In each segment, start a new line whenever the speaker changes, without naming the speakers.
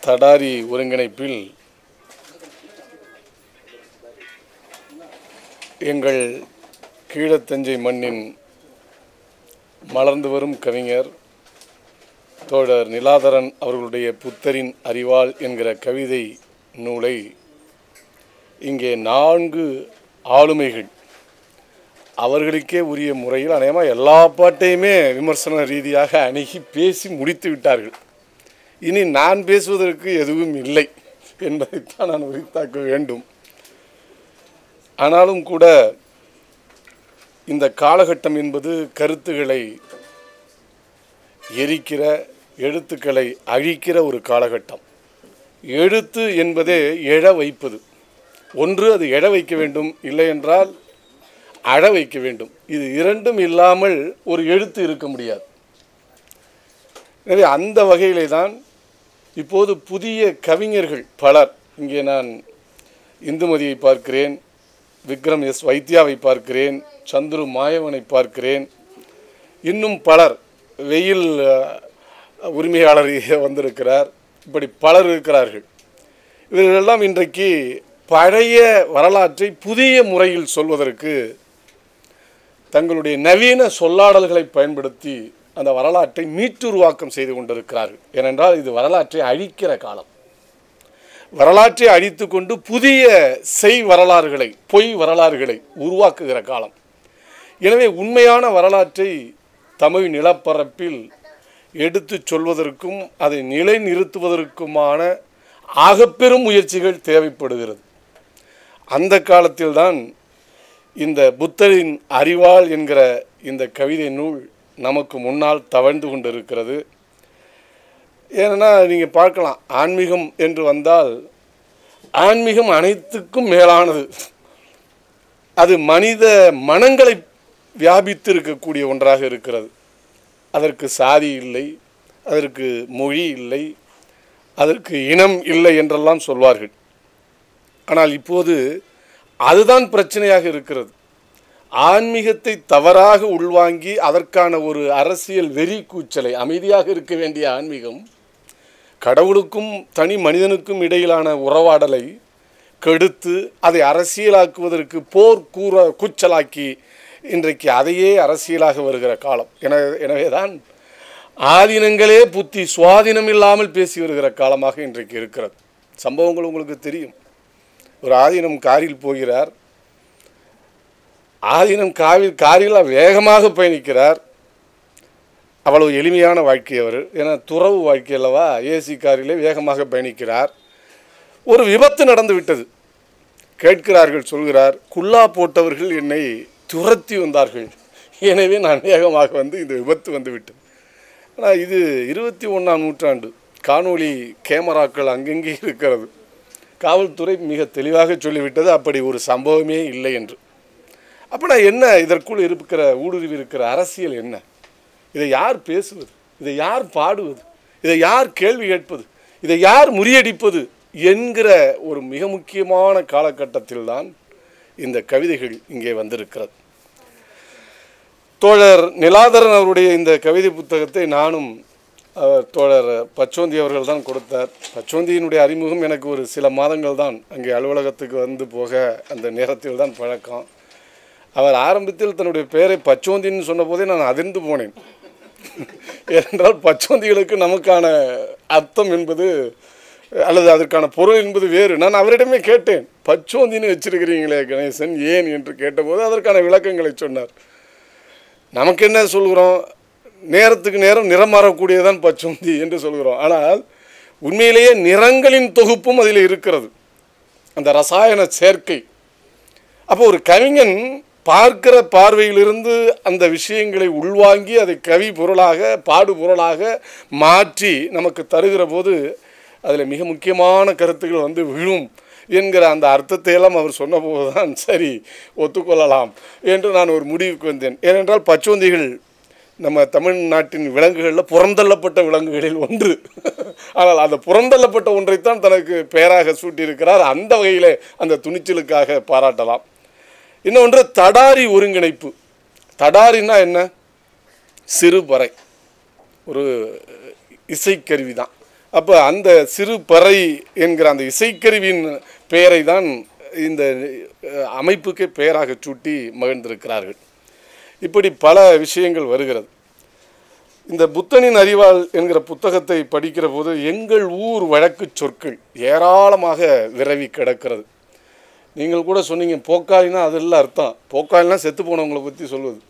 தடாரி ஒருங்கிணைப்பில் எங்கள் கீழத்தஞ்சை மண்ணின் மலர்ந்து வரும் கவிஞர் தோழர் நிலாதரன் அவர்களுடைய புத்தரின் அறிவால் என்கிற கவிதை நூலை இங்கே 4 ஆளுமைகள் அவர்களுக்கே உரிய முறையில் அநேகமாக எல்லா பாட்டையுமே விமர்சன ரீதியாக அணுகி பேசி முடித்து விட்டார்கள். இனி நான் பேசுவதற்கு எதுவும் இல்லை என்பதைத்தான் நான் உரித்தாக்க வேண்டும். ஆனாலும் கூட இந்த காலகட்டம் என்பது கருத்துக்களை எரிக்கிற, எழுத்துக்களை அழிக்கிற ஒரு காலகட்டம். எழுத்து என்பதே எழ வைப்பது. ஒன்று அது எழ வைக்க வேண்டும், இல்லை என்றால் அழ வைக்க வேண்டும். இது இரண்டும் இல்லாமல் ஒரு எழுத்து இருக்க முடியாது. எனவே அந்த வகையிலே தான் இப்போது புதிய கவிஞர்கள் பலர், இங்கே நான் இந்துமதியை பார்க்கிறேன், விக்ரம் எஸ் வைத்தியாவை பார்க்கிறேன், சந்துரு மாயவனை பார்க்கிறேன், இன்னும் பலர், வெயில் உரிமையாளர் வந்திருக்கிறார், இப்படி பலர் இருக்கிறார்கள். இவர்களெல்லாம் இன்றைக்கு பழைய வரலாற்றை புதிய முறையில் சொல்வதற்கு தங்களுடைய நவீன சொல்லாடல்களை பயன்படுத்தி அந்த வரலாற்றை மீட்டுருவாக்கம் செய்து கொண்டிருக்கிறார்கள். ஏனென்றால் இது வரலாற்றை அழிக்கிற காலம். வரலாற்றை அழித்து கொண்டு புதிய வரலாறுகளை, பொய் வரலாறுகளை உருவாக்குகிற காலம். எனவே உண்மையான வரலாற்றை தமிழ் நிலப்பரப்பில் எடுத்து சொல்வதற்கும் அதை நிலைநிறுத்துவதற்குமான ஆகப்பெரும் முயற்சிகள் தேவைப்படுகிறது. அந்த காலத்தில்தான் இந்த புத்தரின் அறிவால் என்கிற இந்த கவிதை நூல் நமக்கு முன்னால் தவழ்ந்து கொண்டிருக்கிறது. ஏன்னா நீங்கள் பார்க்கலாம், ஆன்மீகம் என்று வந்தால் ஆன்மீகம் அனைத்துக்கும் மேலானது. அது மனித மனங்களை வியாபித்து இருக்கக்கூடிய ஒன்றாக இருக்கிறது. அதற்கு சாதி இல்லை, அதற்கு மொழி இல்லை, அதற்கு இனம் இல்லை என்றெல்லாம் சொல்வார்கள். ஆனால் இப்போது அதுதான் பிரச்சனையாக இருக்கிறது. ஆன்மீகத்தை தவறாக உள்வாங்கி அதற்கான ஒரு அரசியல் வெறி கூச்சலை, அமைதியாக இருக்க வேண்டிய ஆன்மீகம் கடவுளுக்கும் தனி மனிதனுக்கும் இடையிலான உறவாடலை கெடுத்து அதை அரசியலாக்குவதற்கு போர் கூச்சலாக்கி இன்றைக்கு அதையே அரசியலாக வருகிற காலம். எனவே தான் ஆதீனங்களே புத்தி சுவாதீனம் இல்லாமல் பேசி வருகிற காலமாக இன்றைக்கு இருக்கிறது. சம்பவங்கள் உங்களுக்கு தெரியும். ஒரு ஆதீனம் காரில் போகிறார், ஆதீனம் காரில் வேகமாக பயணிக்கிறார். அவ்வளவு எளிமையான வாழ்க்கை அவர், ஏன்னா துறவு வாழ்க்கை அல்லவா, ஏசி காரிலே வேகமாக பயணிக்கிறார். ஒரு விபத்து நடந்து விட்டது. கேட்கிறார்கள், சொல்கிறார், குல்லா போட்டவர்கள் என்னை துரத்தி வந்தார்கள், எனவே நான் வேகமாக வந்து இந்த விபத்து வந்து விட்டது. ஆனால் இது 21ஆம் நூற்றாண்டு, காணொளி கேமராக்கள் அங்கங்கே இருக்கிறது. காவல்துறை மிக தெளிவாக சொல்லிவிட்டது அப்படி ஒரு சம்பவமே இல்லை என்று. அப்படின்னா என்ன, இதற்குள் இருக்கிற ஊடுருவி இருக்கிற அரசியல் என்ன? இதை யார் பேசுவது? இதை யார் பாடுவது? இதை யார் கேள்வி கேட்பது? இதை யார் முறியடிப்பது என்கிற ஒரு மிக முக்கியமான காலகட்டத்தில் தான் இந்த கவிதைகள் இங்கே வந்திருக்கிறது. தோழர் நிலாதரன் அவருடைய இந்த கவிதை புத்தகத்தை நானும் தோழர் பச்சோந்தி அவர்கள் தான் கொடுத்தார். பச்சோந்தியினுடைய அறிமுகம் எனக்கு ஒரு சில மாதங்கள் தான், அங்கே அலுவலகத்துக்கு வந்து போக அந்த நேரத்தில் தான் பழக்கம். அவர் ஆரம்பத்தில் தன்னுடைய பெயரை பச்சோந்தின்னு சொன்ன போதே நான் அதிர்ந்து போனேன். ஏனென்றால் பச்சோந்திகளுக்கு நமக்கான அர்த்தம் என்பது அல்லது அதற்கான பொருள் என்பது வேறு. நான் அவரிடமே கேட்டேன், பச்சோந்தின்னு வச்சிருக்கிறீங்களே கணேசன், ஏன் என்று கேட்டபோது அதற்கான விளக்கங்களை சொன்னார். நமக்கு என்ன சொல்கிறோம், நேரத்துக்கு நேரம் நிறம் மாறக்கூடியதான் பச்சோந்தி என்று சொல்கிறோம். ஆனால் உண்மையிலேயே நிறங்களின் தொகுப்பும் அதில் இருக்கிறது, அந்த ரசாயன சேர்க்கை. அப்போ ஒரு கவிஞன் பார்க்கிற பார்வையிலிருந்து அந்த விஷயங்களை உள்வாங்கி அதை கவி பொருளாக, பாடு பொருளாக மாற்றி நமக்கு தருகிற போது அதில் மிக முக்கியமான கருத்துக்கள் வந்து விழும் என்கிற அந்த அர்த்தத்தை எல்லாம் அவர் சொன்னபோது தான் சரி ஒத்துக்கொள்ளலாம் என்று நான் ஒரு முடிவுக்கு வந்தேன். ஏனென்றால் பச்சோந்திகள் நம்ம தமிழ்நாட்டின் விலங்குகளில் புறந்தள்ளப்பட்ட விலங்குகளில் ஒன்று. ஆனால் அந்த புறந்தள்ளப்பட்ட ஒன்றைத்தான் தனக்கு பெயராக சூட்டியிருக்கிறார். அந்த வகையிலே அந்த துணிச்சலுக்காக பாராட்டலாம். இன்னொன்று தடாரி ஒருங்கிணைப்பு. தடாரின்னா என்ன? சிறுபறை, ஒரு இசைக்கருவி தான். அப்போ அந்த சிறு பறை என்கிற அந்த இசைக்கருவியின் பெயரை தான் இந்த அமைப்புக்கு பெயராக சூட்டி மகிழ்ந்திருக்கிறார்கள். இப்படி பல விஷயங்கள் வருகிறது. இந்த புத்தனின் அறிவாள் என்கிற புத்தகத்தை படிக்கிற போது எங்கள் ஊர் வழக்கு சொற்கள் ஏராளமாக விரவி கிடக்கிறது. நீங்கள் கூட சொன்னீங்க போக்காளினா அதெல்லாம் அர்த்தம். போக்காளினா செத்து போனவங்களை பற்றி சொல்வது.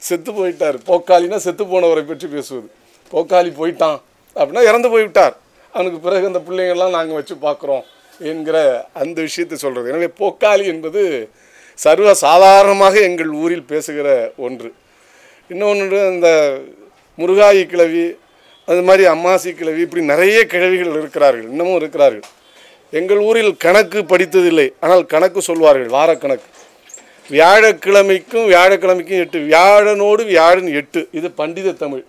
செத்து போயிட்டார். போக்காளினா செத்து போனவரை பற்றி பேசுவது. போக்காளி போயிட்டான் அப்படின்னா இறந்து போய்விட்டார், அவனுக்கு பிறகு அந்த பிள்ளைங்கள்லாம் நாங்கள் வச்சு பார்க்குறோம் என்கிற அந்த விஷயத்தை சொல்கிறது. எனவே போக்காளி என்பது சர்வ சாதாரணமாக எங்கள் ஊரில் பேசுகிற ஒன்று. இன்னொன்று இந்த முருகாயி கிழவி, அது மாதிரி அம்மாசி கிழவி, இப்படி நிறைய கிழவிகள் இருக்கிறார்கள், இன்னமும் இருக்கிறார்கள். எங்கள் ஊரில் கணக்கு படித்ததில்லை, ஆனால் கணக்கு சொல்வார்கள். வாரக்கணக்கு வியாழக்கிழமைக்கும் 8, வியாழனோடு வியாழன் 8. இது பண்டித தமிழ்.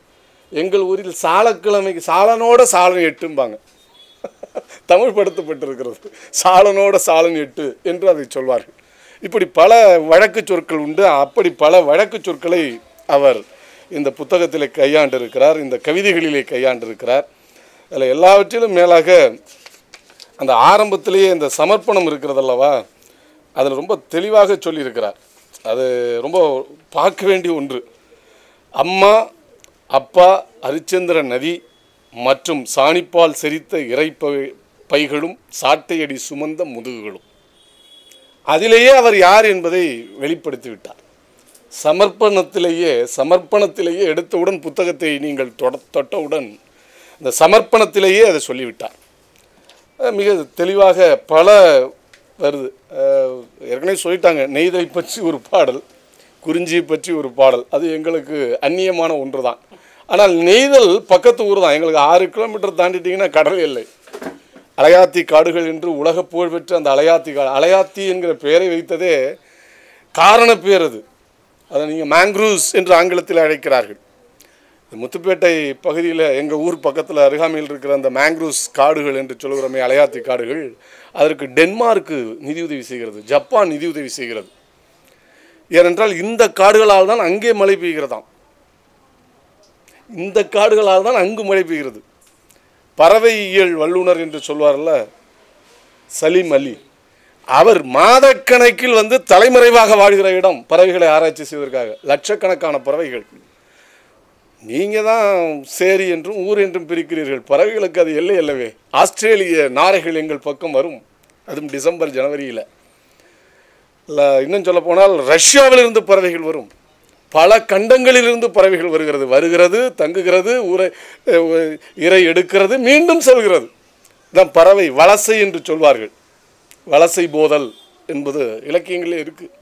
எங்கள் ஊரில் சாலக்கிழமைக்கு சாலனோட சாலன் 8ம்பாங்க. தமிழ் படுத்தப்பட்டிருக்கிறது. சாலனோட சாலன் 8 என்று அதை சொல்வார்கள். இப்படி பல வழக்கு சொற்கள் உண்டு. அப்படி பல வழக்கு சொற்களை அவர் இந்த புத்தகத்தில் கையாண்டிருக்கிறார், இந்த கவிதைகளிலே கையாண்டிருக்கிறார். அதில் எல்லாவற்றிலும் மேலாக அந்த ஆரம்பத்திலேயே இந்த சமர்ப்பணம் இருக்கிறதல்லவா, அதில் ரொம்ப தெளிவாக சொல்லியிருக்கிறார். அது ரொம்ப பார்க்க வேண்டிய ஒன்று. அம்மா, அப்பா, அரிச்சந்திர நதி மற்றும் சாணிப்பால் செரித்த பைகளும் சாட்டையடி சுமந்த முதுகுகளும். அதிலேயே அவர் யார் என்பதை வெளிப்படுத்திவிட்டார். சமர்ப்பணத்திலேயே எடுத்தவுடன் புத்தகத்தை நீங்கள் தொட்டவுடன் இந்த சமர்ப்பணத்திலேயே அதை சொல்லிவிட்டார். மிக தெளிவாக பல வருது. ஏற்கனவே சொல்லிட்டாங்க, நெய்தலை பற்றி ஒரு பாடல், குறிஞ்சியை பற்றி ஒரு பாடல். அது எங்களுக்கு அந்நியமான ஒன்று தான். ஆனால் நெய்தல் பக்கத்து ஊர் தான். எங்களுக்கு 6 கிலோமீட்டர் தாண்டிட்டிங்கன்னா கடல் இல்லை. அலையாத்தி காடுகள் என்று உலக புகழ் பெற்ற அந்த அலையாத்தி காடு, அலையாத்தி என்கிற பெயரை வைத்ததே காரண பேர் அது. அதை நீங்கள் மேங்க்ரூவ்ஸ் என்று ஆங்கிலத்தில் அழைக்கிறார்கள். முத்துப்பேட்டை பகுதியில் எங்கள் ஊர் பக்கத்தில் அருகாமையில் இருக்கிற அந்த மேங்க்ரூவ்ஸ் காடுகள் என்று சொல்கிறோமே, அலையாத்தி காடுகள், அதற்கு டென்மார்க்கு நிதியுதவி செய்கிறது, ஜப்பான் நிதியுதவி செய்கிறது. ஏனென்றால் இந்த காடுகளால் தான் அங்கே மழை பெய்கிறதாம். இந்த காடுகளால் தான் அங்கு மழை பெய்கிறது. பறவையியல் வல்லுநர் என்று சொல்வார்ல சலீம் அலி, அவர் மாதக்கணக்கில் தலைமறைவாக வாழ்கிற இடம் பறவைகளை ஆராய்ச்சி செய்வதற்காக. லட்சக்கணக்கான பறவைகள். நீங்கள் தான் சேரி என்றும் ஊர் என்றும் பிரிக்கிறீர்கள். பறவைகளுக்கு அது எல்லை அல்லவே. ஆஸ்திரேலிய நாரைகள் எங்கள் பக்கம் வரும், அதுவும் டிசம்பர் ஜனவரியில். இல்லை, இன்னும் சொல்ல போனால் ரஷ்யாவிலிருந்து பறவைகள் வரும். பல கண்டங்களிலிருந்து பறவைகள் வருகிறது, தங்குகிறது, இறை எடுக்கிறது, மீண்டும் செல்கிறது. இதான் பறவை வலசை என்று சொல்வார்கள். வலசை போதல் என்பது இலக்கியங்களே இருக்குது.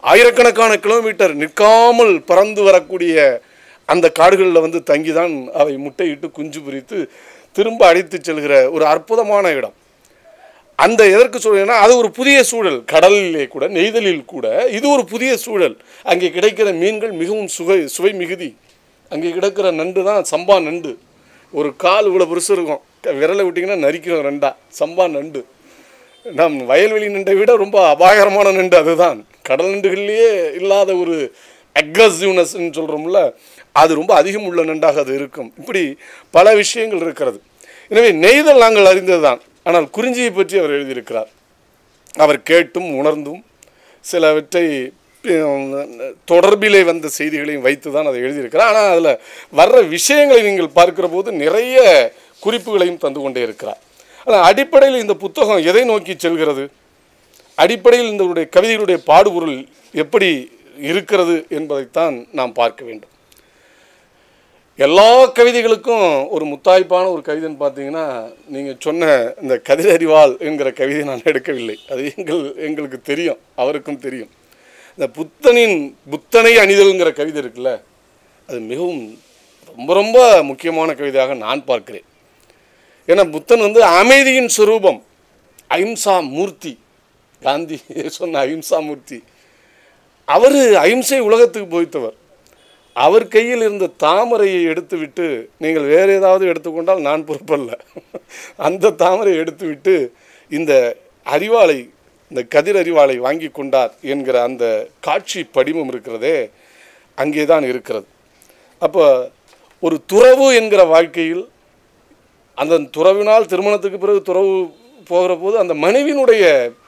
ஆயிரக்கணக்கான கிலோமீட்டர் நிற்காமல் பறந்து வரக்கூடிய அந்த காடுகளில் தங்கிதான் அவை முட்டையிட்டு குஞ்சு பிரித்து திரும்ப அழைத்து செல்கிற ஒரு அற்புதமான இடம். அந்த எதற்கு சொல்கிறேன்னா, அது ஒரு புதிய சூழல். கடலிலே கூட, நெய்தலில் கூட இது ஒரு புதிய சூழல். அங்கே கிடைக்கிற மீன்கள் மிகவும் சுவை மிகுதி. அங்கே கிடைக்கிற நண்டு தான் சம்பா நண்டு. ஒரு கால் இவ்வளோ பெருசு இருக்கும், விரலை விட்டிங்கன்னா நரிக்கிறோம் 2. சம்பா நண்டு. நம் வயல்வெளி நண்டை விட ரொம்ப அபாயகரமான நண்டு அதுதான். கடல் நண்டுகள்லேயே இல்லாத ஒரு அக்ரஸிவ்னஸ்ன்னு சொல்கிறோம்ல, அது ரொம்ப அதிகம் உள்ள நண்டாக அது இருக்கும். இப்படி பல விஷயங்கள் இருக்கிறது. எனவே நெய்தல் நாங்கள் அறிந்தது தான். ஆனால் குறிஞ்சியை பற்றி அவர் எழுதியிருக்கிறார். அவர் கேட்டும் உணர்ந்தும் சிலவற்றை தொடர்பிலே வந்த செய்திகளையும் வைத்து தான் அதை எழுதியிருக்கிறார். ஆனால் அதில் வர்ற விஷயங்களை நீங்கள் பார்க்கிற போது நிறைய குறிப்புகளையும் தந்து கொண்டே இருக்கிறார். ஆனால் அடிப்படையில் இந்த புத்தகம் எதை நோக்கி செல்கிறது, அடிப்படையில் இந்த கவிதைகளுடைய பாடுபொருள் எப்படி இருக்கிறது என்பதைத்தான் நாம் பார்க்க வேண்டும். எல்லா கவிதைகளுக்கும் ஒரு முத்தாய்ப்பான ஒரு கவிதைன்னு பார்த்தீங்கன்னா, நீங்கள் சொன்ன இந்த கதிரறிவாள் என்கிற கவிதை நான் எடுக்கவில்லை. அது எங்களுக்கு தெரியும், அவருக்கும் தெரியும். இந்த புத்தனை அணிதல்ங்கிற கவிதை இருக்குல்ல, அது மிகவும் ரொம்ப ரொம்ப முக்கியமான கவிதையாக நான் பார்க்கிறேன். ஏன்னா புத்தன் அமைதியின் சுரூபம், அஹிம்சா மூர்த்தி. காந்தி சொன்ன அஹிம்சா மூர்த்தி. அவர் அஹிம்சை உலகத்துக்கு போய்த்தவர். அவர் கையில் இருந்த தாமரையை எடுத்துவிட்டு நீங்கள் வேறு ஏதாவது எடுத்துக்கொண்டால் நான் பொறுப்பல்ல. அந்த தாமரையை எடுத்துவிட்டு இந்த அறிவாளை, இந்த கதிர் அறிவாளை வாங்கி கொண்டார் என்கிற அந்த காட்சி படிமம் இருக்கிறதே, அங்கே தான் இருக்கிறது. அப்போ ஒரு துறவு என்கிற வாழ்க்கையில் அந்த துறவினால் திருமணத்துக்கு பிறகு துறவு போகிற போது அந்த மனைவியினுடைய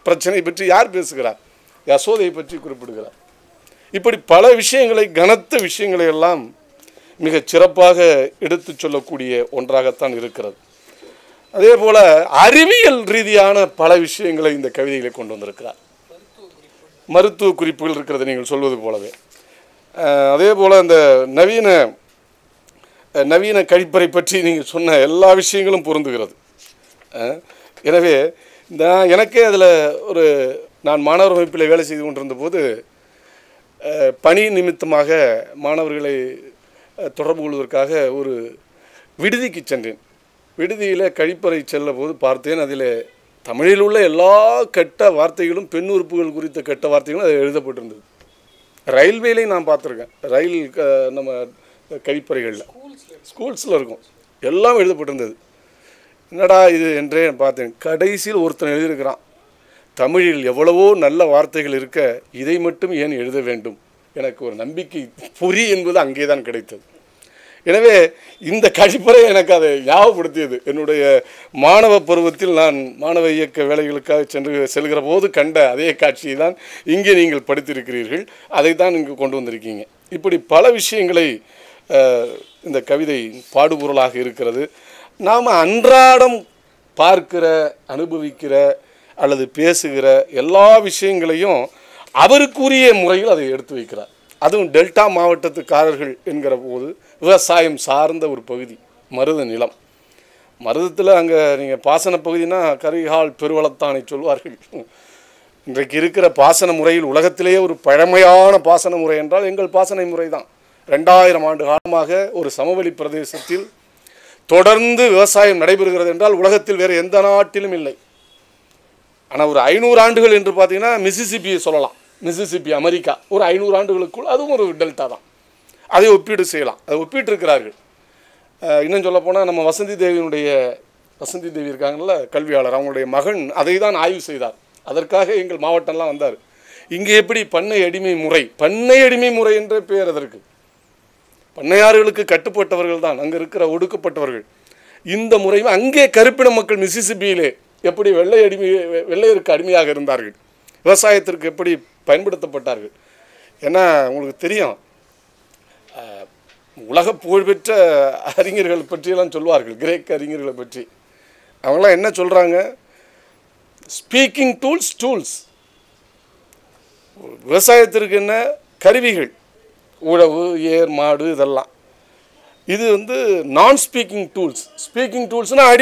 பிரச்சனை பற்றி யார் பேசுகிறார்? யசோதையை பற்றி குறிப்பிடுகிறார். இப்படி பல விஷயங்களை, கனத்த விஷயங்களை எல்லாம் மிகச் சிறப்பாக எடுத்து சொல்லக்கூடிய ஒன்றாகத்தான் இருக்கிறது. அதே போல் அறிவியல் ரீதியான பல விஷயங்களை இந்த கவிதைகளை கொண்டு வந்திருக்கிறார். மருத்துவ குறிப்புகள் இருக்கிறது நீங்கள் சொல்வது போலவே. அதே போல் இந்த நவீன கழிப்பறை பற்றி நீங்கள் சொன்ன எல்லா விஷயங்களும் பொருந்துகிறது. எனவே எனக்கே அதில் நான் மாணவர் அமைப்பில் வேலை செய்து கொண்டிருந்த போது பணி நிமித்தமாக மாணவர்களை தொடர்பு கொள்வதற்காக ஒரு விடுதிக்கு சென்றேன். விடுதியில் கழிப்பறை செல்ல போது பார்த்தேன், அதில் தமிழில் உள்ள எல்லா கெட்ட வார்த்தைகளும், பெண் உறுப்புகள் குறித்த கெட்ட வார்த்தைகளும் அதில் எழுதப்பட்டிருந்தது. ரயில்வேலையும் நான் பார்த்துருக்கேன். ரயில் நம்ம கழிப்பறைகளில் ஸ்கூல்ஸில் இருக்கும், எல்லாம் எழுதப்பட்டிருந்தது. என்னடா இது என்றே பார்த்தேன். கடைசியில் ஒருத்தன் எழுதியிருக்கிறான், தமிழில் எவ்வளவோ நல்ல வார்த்தைகள் இருக்க இதை மட்டும் ஏன் எழுத வேண்டும்? எனக்கு ஒரு நம்பிக்கை பொறி என்பது அங்கே தான் கிடைத்தது. எனவே இந்த கழிப்பறை எனக்கு அதை ஞாபகப்படுத்தியது. என்னுடைய மாணவ பருவத்தில் நான் மாணவ இயக்க வேலைகளுக்காக செல்கிற போது கண்ட அதே காட்சியை தான் இங்கே நீங்கள் படித்திருக்கிறீர்கள். அதை தான் இங்கு கொண்டு வந்திருக்கீங்க. இப்படி பல விஷயங்களை இந்த கவிதை பாடுபொருளாக இருக்கிறது. நாம் அன்றாடம் பார்க்கிற, அனுபவிக்கிற அல்லது பேசுகிற எல்லா விஷயங்களையும் அவருக்குரிய முறையில் அதை எடுத்து வைக்கிறார். அதுவும் டெல்டா மாவட்டத்துக்காரர்கள் என்கிற போது விவசாயம் சார்ந்த ஒரு பகுதி மருத நிலம். மருதத்தில் அங்கே நீங்கள் பாசன பகுதினா கரிகால் பெருவளத்தானை சொல்வார்கள். இன்றைக்கு இருக்கிற பாசன முறையில் உலகத்திலேயே ஒரு பழமையான பாசன முறை என்றால் எங்கள் பாசன முறை தான். 2000 ஆண்டு காலமாக ஒரு சமவெளி பிரதேசத்தில் தொடர்ந்து விவசாயம் நடைபெறுகிறது என்றால் உலகத்தில் வேறு எந்த நாட்டிலும் இல்லை. ஆனால் ஒரு 500 ஆண்டுகள் என்று பார்த்தீங்கன்னா மிசிசிப்பியை சொல்லலாம். மிசிசிப்பி அமெரிக்கா ஒரு 500 ஆண்டுகளுக்குள் அதுவும் ஒரு டெல்டா தான். அதை ஒப்பீடு செய்யலாம். அதை ஒப்பிட்டு இருக்கிறார்கள். இன்னும் சொல்லப்போனால் நம்ம வசந்தி தேவி இருக்காங்கல்ல, கல்வியாளர், அவங்களுடைய மகன் அதை தான் ஆய்வு செய்தார். அதற்காக எங்கள் மாவட்டம்லாம் வந்தார். இங்கே எப்படி பண்ணை அடிமை முறை என்ற பெயர் அதற்கு. பண்ணையாறுகளுக்கு கட்டுப்பட்டவர்கள் தான் அங்கே இருக்கிற ஒடுக்கப்பட்டவர்கள். இந்த முறையும் அங்கே கருப்பின மக்கள் மிசிசிப்பியிலே எப்படி வெள்ளையருக்கு அடிமையாக இருந்தார்கள், விவசாயத்திற்கு எப்படி பயன்படுத்தப்பட்டார்கள். ஏன்னா உங்களுக்கு தெரியும், உலக புகழ்பெற்ற அறிஞர்கள் பற்றியெல்லாம் சொல்வார்கள், கிரேக்க அறிஞர்களை பற்றி. அவங்களாம் என்ன சொல்கிறாங்க? Speaking tools. விவசாயத்திற்கு என்ன கருவிகள், உழவு, ஏர், மாடு, இதெல்லாம். இது நான் ஸ்பீக்கிங் டூல்ஸ்னால்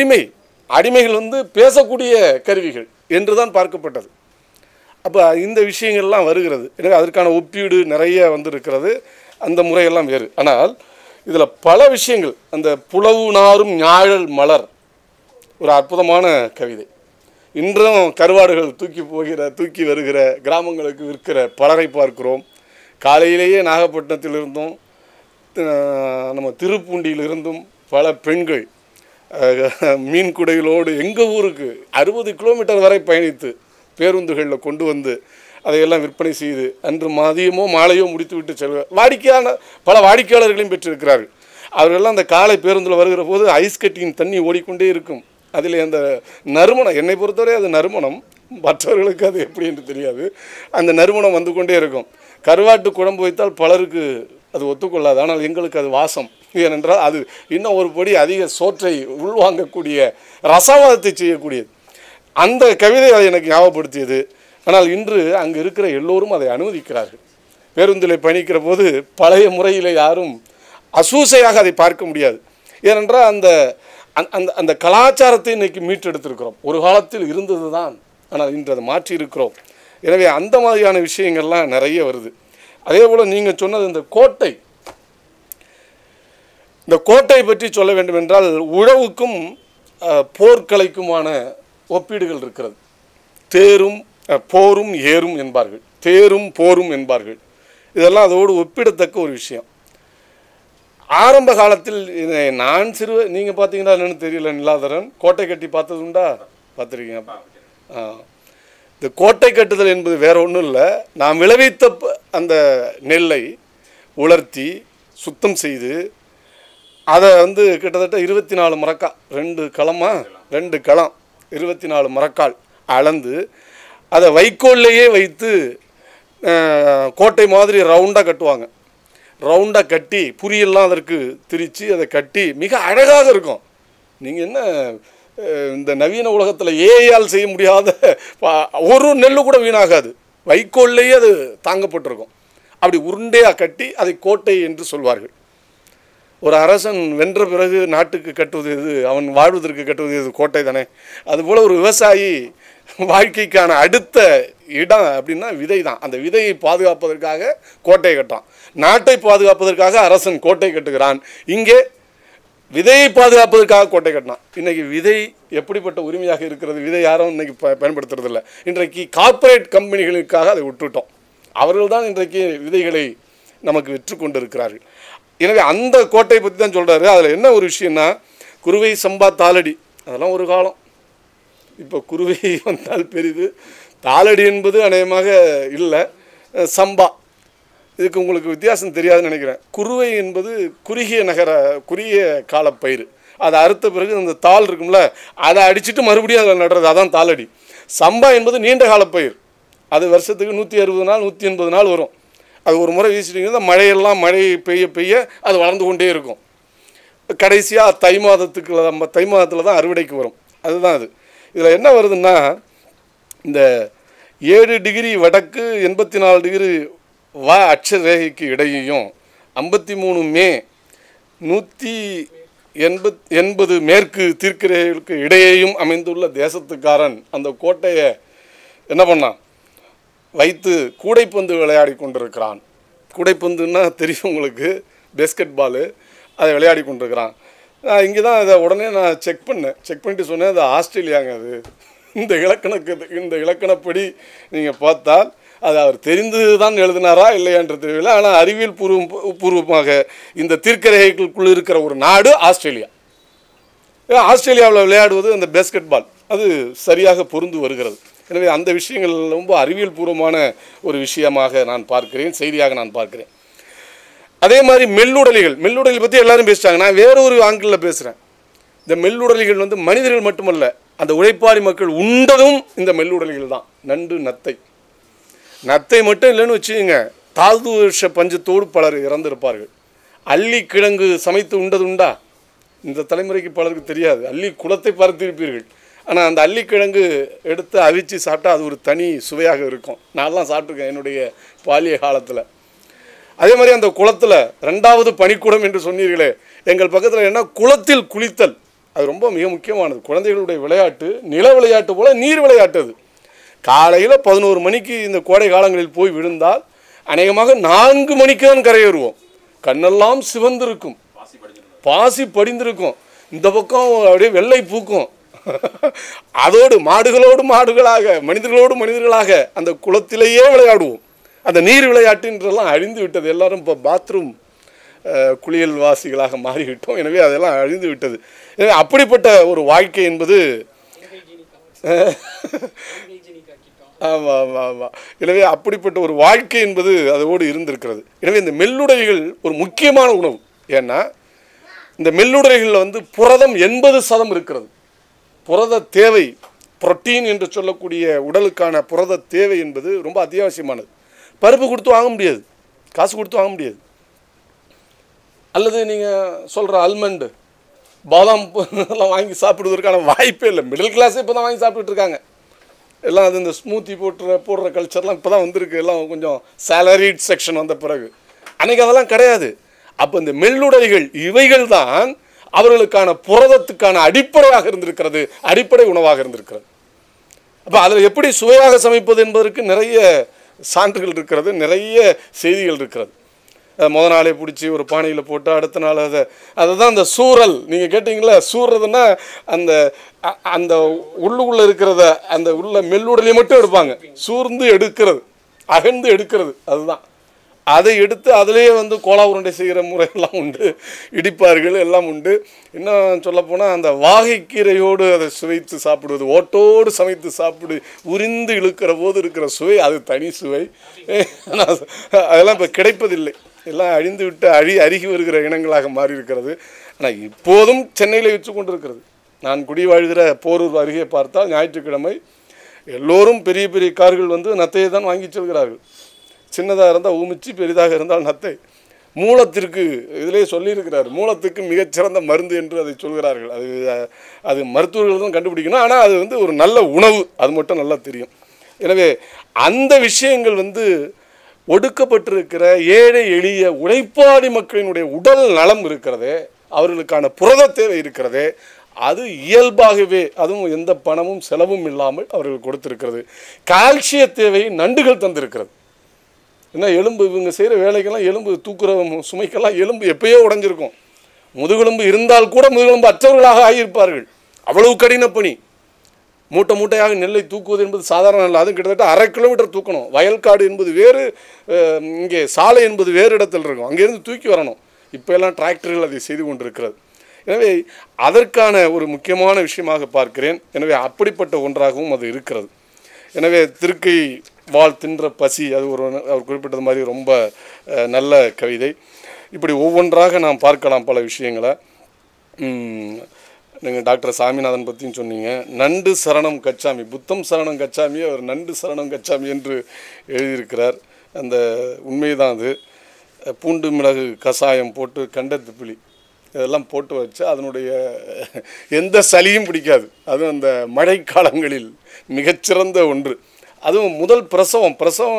அடிமைகள் பேசக்கூடிய கருவிகள் என்று தான் பார்க்கப்பட்டது. அப்போ இந்த விஷயங்கள்லாம் வருகிறது. எனக்கு அதற்கான ஒப்பீடு நிறைய வந்திருக்கிறது. அந்த முறையெல்லாம் வேறு. ஆனால் இதில் பல விஷயங்கள், அந்த புலவு நாரும் ஞாழல் மலர் ஒரு அற்புதமான கவிதை. இன்றும் கருவாடுகள் தூக்கி வருகிற கிராமங்களுக்கு விற்கிற பலரை பார்க்கிறோம். காலையிலேயே நாகப்பட்டினத்திலிருந்தும் நம்ம திருப்பூண்டியிலிருந்தும் பல பெண்கள் மீன் குடைகளோடு எங்கள் ஊருக்கு 60 கிலோமீட்டர் வரை பயணித்து பேருந்துகளில் கொண்டு வந்து அதையெல்லாம் விற்பனை செய்து அன்று மதியமோ மாலையோ முடித்துவிட்டு பல வாடிக்கையாளர்களையும் பெற்றிருக்கிறார்கள். அவர்களெல்லாம் அந்த காலை பேருந்தில் வருகிற போது ஐஸ் கட்டியின் தண்ணி ஓடிக்கொண்டே இருக்கும். அதில் அந்த நறுமணம், என்னை பொறுத்தவரை அது நறுமணம், மற்றவர்களுக்கு அது எப்படி என்று தெரியாது, அந்த நறுமணம் வந்து கொண்டே இருக்கும். கருவாட்டு குழம்பு வைத்தால் பலருக்கு அது ஒத்துக்கொள்ளாது, ஆனால் எங்களுக்கு அது வாசம். ஏனென்றால் அது இன்னும் ஒரு படி அதிக சோற்றை உள்வாங்கக்கூடிய, ரசவாதத்தை செய்யக்கூடியது. அந்த கவிதை அதை எனக்கு ஞாபகப்படுத்தியது. ஆனால் இன்று அங்கு இருக்கிற எல்லோரும் அதை அனுமதிக்கிறார்கள். பேருந்தில் பயணிக்கிற போது பழைய முறையில் யாரும் அசூசையாக அதை பார்க்க முடியாது. ஏனென்றால் அந்த அந்த அந்த கலாச்சாரத்தை இன்றைக்கி மீட்டெடுத்திருக்கிறோம். ஒரு காலத்தில் இருந்தது தான், ஆனால் இன்று அதை மாற்றி இருக்கிறோம். எனவே அந்த மாதிரியான விஷயங்கள்லாம் நிறைய வருது. அதே போல் நீங்கள் சொன்னது இந்த கோட்டை பற்றி சொல்ல வேண்டும் என்றால் உழவுக்கும் போர்க்கலைக்குமான ஒப்பீடுகள் இருக்கிறது. போரும் ஏறும் என்பார்கள், தேரும் போரும் என்பார்கள். இதெல்லாம் அதோடு ஒப்பிடத்தக்க ஒரு விஷயம். ஆரம்ப காலத்தில் நான் நீங்கள் பார்த்தீங்கன்னா என்னென்னு தெரியல, நிலாதரன் கோட்டை கட்டி பார்த்தது உண்டா? பார்த்துருக்கீங்க. இந்த கோட்டை கட்டுதல் என்பது வேற ஒன்றும் இல்லை. நாம் விளைவித்த அந்த நெல்லை உலர்த்தி சுத்தம் செய்து அதை வந்து கிட்டத்தட்ட 24 மரக்கா, 2 களமா, 2 களம் 24 மரக்கால் அளந்து அதை வைக்கோல்லையே வைத்து கோட்டை மாதிரி ரவுண்டாக கட்டுவாங்க. ரவுண்டாக கட்டி புரியெல்லாம் அதற்கு திரித்து அதை கட்டி மிக அழகாக இருக்கும். நீங்கள் என்ன இந்த நவீன உலகத்தில் ஏஐயால் செய்ய முடியாத ஒரு நெல் கூட வீணாகாது. வைக்கோல்லையே அது தாங்கப்பட்டிருக்கும். அப்படி உருண்டையாக கட்டி அதை கோட்டை என்று சொல்வார்கள். ஒரு அரசன் வென்ற பிறகு நாட்டுக்கு கட்டுவது எது, அவன் வாழ்வதற்கு கட்டுவது எது, கோட்டை தானே. அதுபோல் ஒரு விவசாயி வாழ்க்கைக்கான அடுத்த இடம் அப்படின்னா விதை தான். அந்த விதையை பாதுகாப்பதற்காக கோட்டை கட்டான். நாட்டை பாதுகாப்பதற்காக அரசன் கோட்டை கட்டுகிறான். இங்கே விதையை பாதுகாப்பதற்காக கோட்டை கட்டினான். இன்றைக்கி விதை எப்படிப்பட்ட உரிமையாக இருக்கிறது? விதை யாரும் இன்றைக்கி பயன்படுத்துறதில்லை. இன்றைக்கு கார்ப்பரேட் கம்பெனிகளுக்காக அதை விட்டுவிட்டோம். அவர்கள் தான் இன்றைக்கு விதைகளை நமக்கு விற்று கொண்டு இருக்கிறார்கள். எனவே அந்த கோட்டையை பற்றி தான் சொல்கிறாரு. அதில் என்ன ஒரு விஷயம்னா, குருவை, சம்பா, தாளடி அதெல்லாம் ஒரு காலம். இப்போ குருவை வந்தால் பெரிது, தாளடி என்பது அநேகமாக இல்லை, சம்பா இதுக்கு உங்களுக்கு வித்தியாசம் தெரியாதுன்னு நினைக்கிறேன். குருவை என்பது குறுகிய காலப்பயிர். அதை அறுத்த பிறகு அந்த தாள் இருக்கும்ல, அதை அடிச்சுட்டு மறுபடியும் அதில் நடுறது, அதான் தாளடி. சம்பா என்பது நீண்ட காலப்பயிர். அது வருஷத்துக்கு 160 நாள் 180 நாள் வரும். அது ஒரு முறை வீசிட்டிங்கன்னா மழை பெய்ய பெய்ய அது வளர்ந்து கொண்டே இருக்கும். கடைசியாக தை மாதத்தில் தான் அறுவடைக்கு வரும். அதுதான் அது. இதில் என்ன வருதுன்னா, இந்த 7 டிகிரி வடக்கு 84 டிகிரி அட்சரேகைக்கு இடையேயும் 53 மே 180 மேற்கு தீர்க்கரேகைகளுக்கு இடையேயும் அமைந்துள்ள தேசத்துக்காரன் அந்த கோட்டையை என்ன பண்ணான், வைத்து கூடைப்பந்து விளையாடி கொண்டிருக்கிறான். கூடைப்பந்துன்னா தெரியும் உங்களுக்கு, பேஸ்கெட் பாலு. அதை விளையாடி கொண்டிருக்கிறான். இங்கே தான் அதை உடனே நான் செக் பண்ணிட்டு சொன்னேன், அது ஆஸ்திரேலியாங்க. அது இந்த இலக்கணப்படி நீங்கள் பார்த்தால் அது அவர் தெரிந்து தான் எழுதினாரா இல்லையான்றது தெரியவில்லை. ஆனால் அறிவியல் பூர்வமாக இந்த தீர்க்கரேகைகளுக்குள் இருக்கிற ஒரு நாடு ஆஸ்திரேலியா. ஆஸ்திரேலியாவில் விளையாடுவது அந்த பேஸ்கெட் பால் அது சரியாக பொருந்து வருகிறது. எனவே அந்த விஷயங்கள் ரொம்ப அறிவியல் பூர்வமான ஒரு விஷயமாக நான் பார்க்கிறேன், செய்தியாக நான் பார்க்கிறேன். அதே மாதிரி மெல்லுடலிகள் பற்றி எல்லாரும் பேசிட்டாங்க. நான் வேற ஒரு ஆங்கிளில் பேசுகிறேன். இந்த மெல்லுடலிகள் வந்து மனிதர்கள் மட்டுமல்ல, அந்த உழைப்பாளி மக்கள் உண்டதும் இந்த மெல்லுடலிகள் தான். நண்டு, நத்தை மட்டும் இல்லைன்னு வச்சுக்கோங்க, தாது வருஷ பஞ்சத்தோடு பலர் இறந்திருப்பார்கள். அள்ளி கிழங்கு சமைத்து உண்டதுண்டா? இந்த தலைமுறைக்கு பலருக்கு தெரியாது. அள்ளி குளத்தை பார்த்திருப்பீர்கள். ஆனால் அந்த அள்ளிக்கிழங்கு எடுத்து அவிச்சு சாப்பிட்டா அது ஒரு தனி சுவையாக இருக்கும். நான்லாம் சாப்பிட்ருக்கேன் என்னுடைய பாலிய காலத்தில். அதே மாதிரி அந்த குளத்தில் 2வது பனிக்கூடம் என்று சொன்னீர்களே, எங்கள் பக்கத்தில் என்ன, குளத்தில் குளித்தல் அது ரொம்ப மிக முக்கியமானது. குழந்தைகளுடைய விளையாட்டு நில விளையாட்டு போல் நீர் விளையாட்டு. அது காலையில் 11 மணிக்கு இந்த கோடை காலங்களில் போய் விழுந்தால் அநேகமாக 4 மணிக்கு தான் கரையேறுவோம். கண்ணெல்லாம் சிவந்திருக்கும், பாசி படிந்திருக்கும், இந்த பக்கம் அப்படியே வெள்ளை பூக்கும். அதோடு மாடுகளாக மனிதர்களாக அந்த குளத்திலேயே விளையாடுவோம். அந்த நீர் விளையாட்டுன்றெல்லாம் அழிந்து விட்டது. எல்லாரும் இப்போ பாத்ரூம் குளியல் வாசிகளாக மாறிவிட்டோம். எனவே அதெல்லாம் அழிந்து விட்டது. எனவே அப்படிப்பட்ட ஒரு வாழ்க்கை என்பது ஆமாம். எனவே அப்படிப்பட்ட ஒரு வாழ்க்கை என்பது அதோடு இருந்திருக்கிறது. எனவே இந்த மெல்லுடைகள் ஒரு முக்கியமான உணவு. ஏன்னா இந்த மெல்லுடைகளில் வந்து புரதம் 80% இருக்கிறது. புரத தேவை, புரோட்டீன் என்று சொல்லக்கூடிய உடலுக்கான புரத தேவை என்பது ரொம்ப அத்தியாவசியமானது. பருப்பு கொடுத்து வாங்க முடியாது, காசு கொடுத்து வாங்க முடியாது. அல்லது நீங்கள் சொல்கிற அல்மண்டு, பாதாம் எல்லாம் வாங்கி சாப்பிடுவதற்கான வாய்ப்பே இல்லை. மிடில் கிளாஸே இப்போ தான் வாங்கி சாப்பிட்டுட்டு இருக்காங்க. எல்லாம் அது இந்த ஸ்மூத்தி போடுற கல்ச்சர்லாம் இப்போ தான் வந்திருக்கு. எல்லாம் கொஞ்சம் சேலரிட் செக்ஷன் வந்த பிறகு. அன்றைக்கி அதெல்லாம் கிடையாது. அப்போ இந்த மெல்லுடைகள் இவைகள் தான் அவர்களுக்கான புரதத்துக்கான அடிப்படையாக இருந்திருக்கிறது, அடிப்படை உணவாக இருந்திருக்கிறது. அப்போ அதில் எப்படி சுவையாக சமைப்பது என்பதற்கு நிறைய சான்றுகள் இருக்கிறது, நிறைய செய்திகள் இருக்கிறது. முத நாளே பிடிச்சி ஒரு பானையில் போட்டு அடுத்த நாள் அதை தான் அந்த சூறல். நீங்கள் கேட்டிங்களா, சூறதுன்னா அந்த அந்த உள்ளுக்குள்ளே இருக்கிறத அந்த உள்ள மெல்லுடலையை மட்டும் எடுப்பாங்க. சூர்ந்து எடுக்கிறது, அகழ்ந்து எடுக்கிறது, அதுதான். அதை எடுத்து அதிலேயே வந்து கோலா உருண்டை செய்கிற முறையெல்லாம் உண்டு, இடிப்பார்கள், எல்லாம் உண்டு. இன்னும் சொல்லப்போனால் அந்த வாகைக்கீரையோடு அதை சுவைத்து சாப்பிடுவது, ஓட்டோடு சமைத்து சாப்பிடு உரிந்து இழுக்கிற போது இருக்கிற சுவை அது தனி சுவை. அதெல்லாம் இப்போ கிடைப்பதில்லை. எல்லாம் அழிந்து விட்டு அருகி வருகிற இனங்களாக மாறி இருக்கிறது. ஆனால் இப்போதும் சென்னையில் வச்சு கொண்டிருக்கிறது. நான் குடி வாழ்கிற போரூர் அருகே பார்த்தால் ஞாயிற்றுக்கிழமை எல்லோரும் பெரிய பெரிய கார்கள் வந்து நத்தையை தான் வாங்கி செல்கிறார்கள். சின்னதாக இருந்தால் ஊமிச்சு, பெரிதாக இருந்தால் நத்தை. மூலத்திற்கு இதிலே சொல்லியிருக்கிறார், மூலத்துக்கு மிகச்சிறந்த மருந்து என்று அதை சொல்கிறார்கள். அது மருத்துவர்கள் தான் கண்டுபிடிக்கணும். ஆனால் அது வந்து ஒரு நல்ல உணவு, அது மட்டும் நல்லா தெரியும். எனவே அந்த விஷயங்கள் வந்து ஒடுக்கப்பட்டிருக்கிற ஏழை எளிய உழைப்பாளி மக்களினுடைய உடல் நலம் இருக்கிறதே, அவர்களுக்கான புரத தேவை இருக்கிறதே, அது இயல்பாகவே, அதுவும் எந்த பணமும் செலவும் இல்லாமல் அவர்கள் கொடுத்திருக்கிறது. கால்சிய தேவை நண்டுகள் தந்திருக்கிறது. ஏன்னா எலும்பு இவங்க செய்கிற வேலைக்கெல்லாம் எலும்பு தூக்குற சுமைக்கெல்லாம் எலும்பு எப்பயோ உடஞ்சிருக்கும். முதுகெலும்பு இருந்தால் கூட முதுகெலும்பு அற்றவர்களாக ஆகியிருப்பார்கள். அவ்வளவு கடின பணி. மூட்டை மூட்டையாக நெல்லை தூக்குவது என்பது சாதாரண இல்லை. அதுவும் கிட்டத்தட்ட 1/2 கிலோமீட்டர் தூக்கணும். வயல்காடு என்பது வேறு, இங்கே சாலை என்பது வேறு இடத்தில் இருக்கும். அங்கேருந்து தூக்கி வரணும். இப்போ எல்லாம் டிராக்டர்கள் அதை செய்து கொண்டிருக்கிறது. எனவே அதற்கான ஒரு முக்கியமான விஷயமாக பார்க்கிறேன். எனவே அப்படிப்பட்ட ஒன்றாகவும் அது இருக்கிறது. எனவே திருக்கை வாழ் தின்ற பசி, அது அவர் குறிப்பிட்டது மாதிரி ரொம்ப நல்ல கவிதை. இப்படி ஒவ்வொன்றாக நாம் பார்க்கலாம் பல விஷயங்களை. நீங்கள் டாக்டர் சாமிநாதன் பற்றியும் சொன்னீங்க. நண்டு சரணம் கச்சாமி, புத்தம் சரணம் கச்சாமி, அவர் நண்டு சரணம் கச்சாமி என்று எழுதியிருக்கிறார். அந்த உண்மைதான். அது பூண்டு மிளகு கஷாயம் போட்டு கண்டத்து புளி இதெல்லாம் போட்டு வச்சு அதனுடைய எந்த சளியும் பிடிக்காது. அதுவும் அந்த மழைக்காலங்களில் மிகச்சிறந்த ஒன்று. அதுவும் முதல் பிரசவம்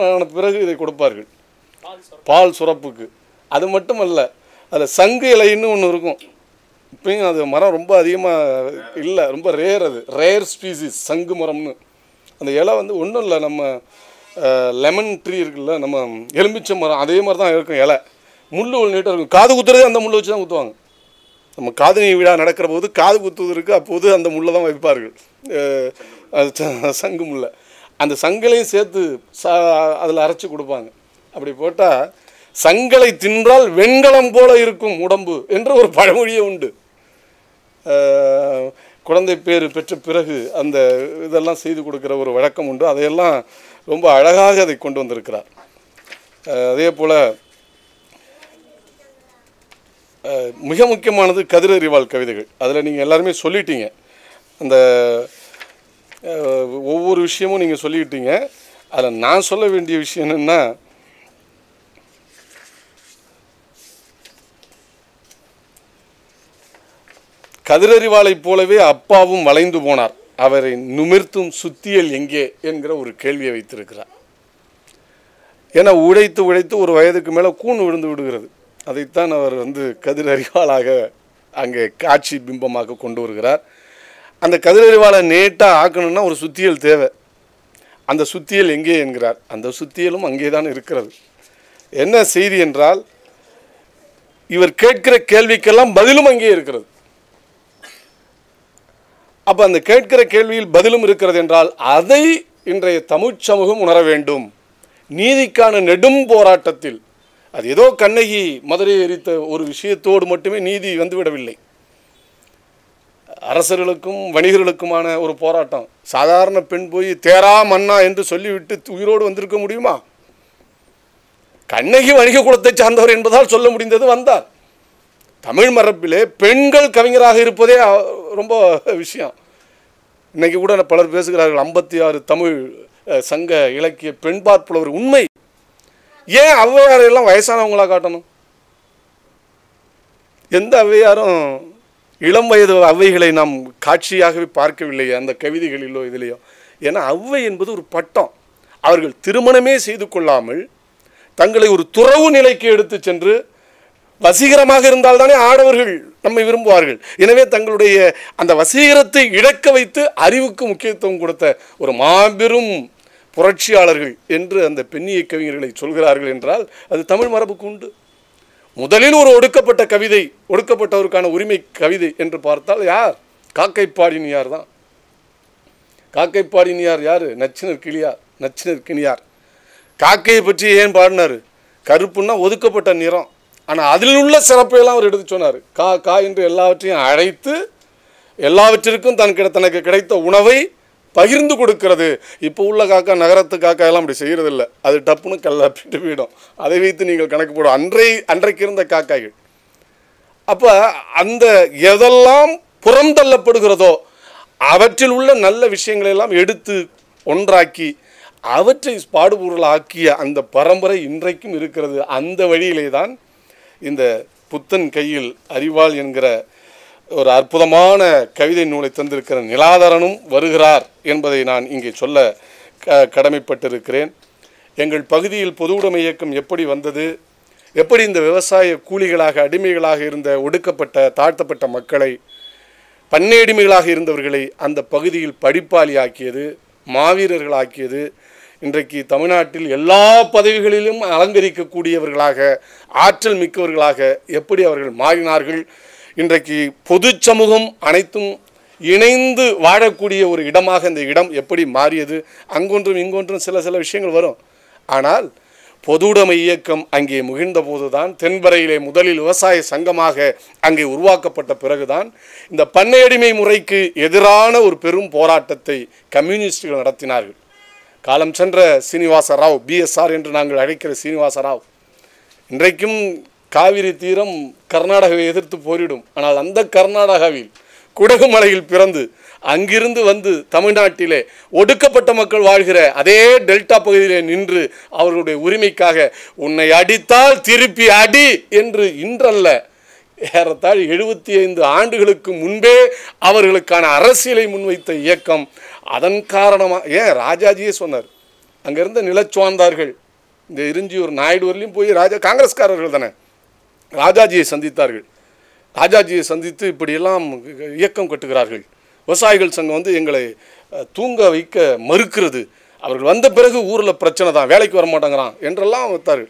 ஆன பிறகு இதை கொடுப்பார்கள், பால் சுரப்புக்கு. அது மட்டும் அல்ல, அதில் சங்கு இலைன்னு ஒன்று இருக்கும். இப்பயும் அது மரம் ரொம்ப அதிகமாக இல்லை, ரொம்ப ரேர். அது ரேர் ஸ்பீசிஸ் சங்கு மரம்னு. அந்த இலை வந்து ஒன்றும் இல்லை, நம்ம லெமன் ட்ரீ இருக்குல்ல, நம்ம எலுமிச்சை மரம் அதே மாதிரி தான் இருக்கும். இலை முள் ஒரு நீட்டாக இருக்கும். காது குத்துறதே அந்த முள்ளை வச்சு தான் குத்துவாங்க. நம்ம காதணி விழா நடக்கிற போது காது குத்துவதற்கு அப்போது அந்த முள்ளை தான் வைப்பார்கள், சங்கு முல்லை. அந்த சங்கலையும் சேர்த்து அதில் அரைச்சி கொடுப்பாங்க. அப்படி போட்டால் சங்கலை தின்றால் வெண்கலம் போல இருக்கும் உடம்பு என்ற ஒரு பழமொழியே உண்டு. குழந்தை பேர் பெற்ற பிறகு அந்த இதெல்லாம் செய்து கொடுக்குற ஒரு வழக்கம் உண்டு. அதையெல்லாம் ரொம்ப அழகாக அதை கொண்டு வந்திருக்கிறார். அதே போல் மிக முக்கியமானது கதிரறிவாள் கவிதைகள். அதில் நீங்கள் எல்லாருமே சொல்லிட்டீங்க. அந்த ஒவ்வொரு விஷயமும் நீங்கள் சொல்லிக்கிட்டீங்க. அதில் நான் சொல்ல வேண்டிய விஷயம் என்னென்னா, கதிரறிவாளைப் போலவே அப்பாவும் வளைந்து போனார், அவரை நிமிர்த்தும் சுத்தியல் எங்கே என்கிற ஒரு கேள்வியை வைத்திருக்கிறார். ஏன்னா உழைத்து உழைத்து ஒரு வயதுக்கு மேலே கூண் விழுந்து விடுகிறது. அதைத்தான் அவர் வந்து கதிரறிவாளாக அங்கே காட்சி பிம்பமாக கொண்டு வருகிறார். அந்த கதிரறிவாளை நேட்டாக ஆக்கணும்னா ஒரு சுத்தியல் தேவை. அந்த சுத்தியல் எங்கே என்கிறார். அந்த சுத்தியலும் அங்கே தான் இருக்கிறது. என்ன செய்தி என்றால், இவர் கேட்கிற கேள்விக்கெல்லாம் பதிலும் அங்கே இருக்கிறது. அப்போ அந்த கேட்கிற கேள்வியில் பதிலும் இருக்கிறது என்றால் அதை இன்றைய தமிழ் சமூகம் உணர வேண்டும். நீதிக்கான நெடும் போராட்டத்தில் அது ஏதோ கண்ணகி மதுரையை எரித்த ஒரு விஷயத்தோடு மட்டுமே நீதி வந்துவிடவில்லை. அரசர்களுக்கும் வணிகர்களுக்குமான ஒரு போராட்டம். சாதாரண பெண் போய் தேரா மன்னா என்று சொல்லிவிட்டு உயிரோடு வந்திருக்க முடியுமா? கண்ணகி வணிக குலத்தை சார்ந்தவர் என்பதால் சொல்ல முடிந்தது, வந்தார். தமிழ் மரபிலே பெண்கள் கவிஞராக இருப்பதே ரொம்ப விஷயம். இன்னைக்கு கூட பலர் பேசுகிறார்கள் 56 தமிழ் சங்க இலக்கிய பெண்பாற் புலவர். உண்மை. ஏன் ஔவையாரெல்லாம் வயசானவங்களாக காட்டணும்? எந்த ஔவையாரும் இளம் வயது ஔவைகளை நாம் காட்சியாகவே பார்க்கவில்லையே அந்த கவிதைகளிலோ இதிலேயோ. ஏன்னா ஔவை என்பது ஒரு பட்டம். அவர்கள் திருமணமே செய்து கொள்ளாமல் தங்களை ஒரு துறவு நிலைக்கு எடுத்து சென்று, வசீகரமாக இருந்தால்தானே ஆடவர்கள் நம்மை விரும்புவார்கள். எனவே தங்களுடைய அந்த வசீகரத்தை இழக்க வைத்து அறிவுக்கு முக்கியத்துவம் கொடுத்த ஒரு மாபெரும் புரட்சியாளர்கள் என்று அந்த பெண்ணிய கவிஞர்களை சொல்கிறார்கள் என்றால் அது தமிழ் மரபுக்கு உண்டு. முதலில் ஒரு ஒடுக்கப்பட்ட கவிதை, ஒடுக்கப்பட்டவருக்கான உரிமை கவிதை என்று பார்த்தால் யார்? காக்கைப்பாடினியார் தான். காக்கைப்பாடினியார் யார்? நச்சினர் கிளியார். நச்சினர் கிளியார் காக்கையை பற்றி ஏன் பாடினார்? கருப்புன்னா ஒதுக்கப்பட்ட நிறம். ஆனால் அதில் உள்ள சிறப்பையெல்லாம் அவர் எடுத்து சொன்னார். கா என்று எல்லாவற்றையும் அழைத்து எல்லாவற்றிற்கும் தனக்கு கிடைத்த உணவை பகிர்ந்து கொடுக்கிறது. இப்போ உள்ள காக்கா, நகரத்து காக்கா எல்லாம் அப்படி செய்கிறதில்ல. அது டப்புன்னு கல்லாப்பிட்டு போயிடும். அதை வைத்து நீங்கள் கணக்கு போடும். அன்றைக்கு இருந்த காக்காய்கள் அப்போ அந்த எதெல்லாம் புறந்தள்ளப்படுகிறதோ அவற்றில் உள்ள நல்ல விஷயங்களெல்லாம் எடுத்து ஒன்றாக்கி அவற்றை பாடுபொருளாக்கிய அந்த பரம்பரை இன்றைக்கும் இருக்கிறது. அந்த வழியிலே தான் இந்த புத்தன் கையில் அறிவாள் என்கிற ஒரு அற்புதமான கவிதை நூலை தந்திருக்கிற நிலாதரனும் வருகிறார் என்பதை நான் இங்கே சொல்ல கடமைப்பட்டிருக்கிறேன். எங்கள் பகுதியில் பொது உடைமை இயக்கம் எப்படி வந்தது, எப்படி இந்த விவசாய கூலிகளாக அடிமைகளாக இருந்த ஒடுக்கப்பட்ட தாழ்த்தப்பட்ட மக்களை, பண்ணையடிமைகளாக இருந்தவர்களை அந்த பகுதியில் படிப்பாளி ஆக்கியது, மாவீரர்களாக்கியது, இன்றைக்கு தமிழ்நாட்டில் எல்லா பதவிகளிலும் அலங்கரிக்கக்கூடியவர்களாக ஆற்றல் மிக்கவர்களாக எப்படி அவர்கள் மாறினார்கள். இன்றைக்கு பொது சமூகம் அனைத்தும் இணைந்து வாழக்கூடிய ஒரு இடமாக இந்த இடம் எப்படி மாறியது. அங்கொன்றும் இங்கொன்றும் சில விஷயங்கள் வரும். ஆனால் பொதுவுடைமை இயக்கம் அங்கே முகிழ்ந்த போதுதான், தென்பறையிலே முதலில் விவசாய சங்கமாக அங்கே உருவாக்கப்பட்ட பிறகுதான் இந்த பண்ணையடிமை முறைக்கு எதிரான ஒரு பெரும் போராட்டத்தை கம்யூனிஸ்டுகள் நடத்தினார்கள். காலம் சென்ற சீனிவாச ராவ், பிஎஸ்ஆர் என்று நாங்கள் அழைக்கிற சீனிவாச ராவ், இன்றைக்கும் காவிரி தீரம் கர்நாடகாவை எதிர்த்து போரிடும். ஆனால் அந்த கர்நாடகாவில் குடகு மலையில் பிறந்து அங்கிருந்து வந்து தமிழ்நாட்டிலே ஒடுக்கப்பட்ட மக்கள் வாழ்கிற அதே டெல்டா பகுதியிலே நின்று அவர்களுடைய உரிமைக்காக உன்னை அடித்தால் திருப்பி அடி என்று இன்றல்ல, ஏறத்தாழ் 75 ஆண்டுகளுக்கு முன்பே அவர்களுக்கான அரசியலை முன்வைத்த இயக்கம். அதன் காரணமாக ஏன் ராஜாஜியே சொன்னார், அங்கே இருந்த நிலச்சுவார்ந்தார்கள் இந்த இருஞ்சியூர் நாயுடுவரிலையும் போய் காங்கிரஸ்காரர்கள் தானே ராஜாஜியை சந்தித்தார்கள். ராஜாஜியை சந்தித்து இப்படியெல்லாம் இயக்கம் கட்டுகிறார்கள், விவசாயிகள் சங்கம் வந்து எங்களை தூங்க வைக்க மறுக்கிறது, அவர்கள் வந்த பிறகு ஊரில் பிரச்சனை தான், வேலைக்கு வர மாட்டேங்கிறான் என்றெல்லாம் வைத்தார்கள்.